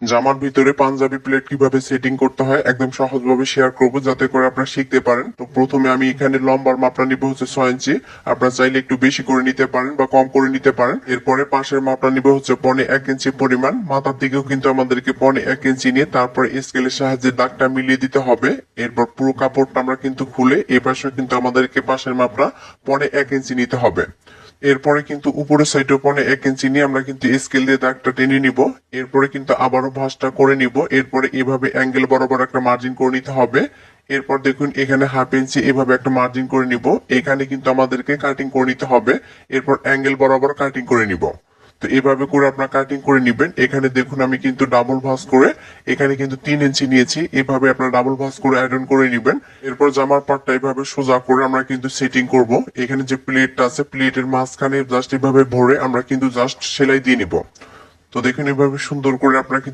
জামার ভিতরে পাঞ্জাবি প্লেট কিভাবে সেটিং করতে হয় একদম সহজভাবে শেয়ার করবো, যাতে করে আপনারা শিখতে পারেন। তো প্রথমে আমি এখানে লম্বার মাপটা নিব হচ্ছে 6 ইঞ্চি। আপনারা চাইলে একটু বেশি করে নিতে পারেন বা কম করে নিতে পারেন। এরপরে পাশের মাপটা নিব হচ্ছে 1.5 ইঞ্চি পরিমাণ। মাথার দিকেও কিন্তু আমাদেরকে 1.5 ইঞ্চি নিয়ে তারপরে স্কেলের সাহায্যে দাগটা মিলিয়ে দিতে হবে। এরপর পুরো কাপড়টা আমরা কিন্তু খুলে এ পাশে কিন্তু আমাদেরকে পাশের মাপটা 1.5 ইঞ্চি নিতে হবে। এরপরে কিন্তু উপরের সাইডে 1.5 ইঞ্চি নিয়ে আমরা কিন্তু স্কেল দিয়ে দাগটা টেনে নিব। এরপরে কিন্তু আবারও ভাঁজটা করে নিব। এরপরে এভাবে অ্যাঙ্গেল বরাবর একটা মার্জিন করে নিতে হবে। এরপর দেখুন এখানে 1/2 ইঞ্চি এভাবে একটা মার্জিন করে নিব। এখানে কিন্তু আমাদেরকে কাটিং করে নিতে হবে। এরপর অ্যাঙ্গেল বরাবর কাটিং করে নিব। তো এভাবে করে আপনার কাটিং করে নিবেন। এখানে দেখুন আমি কিন্তু ডাবল ভাঁজ করে এখানে কিন্তু 3 ইঞ্চি নিয়েছি। এভাবে আপনার ডাবল ভাঁজ করে আয়রন করে নিবেন। এরপর জামার পাটটা এভাবে সোজা করে আমরা কিন্তু সেটিং করব। এখানে যে প্লেটটা আছে প্লেটের মাঝখানে জাস্ট এভাবে ভরে আমরা কিন্তু জাস্ট সেলাই দিয়ে নিব। তো দেখুন এভাবে সুন্দর করে আপনারা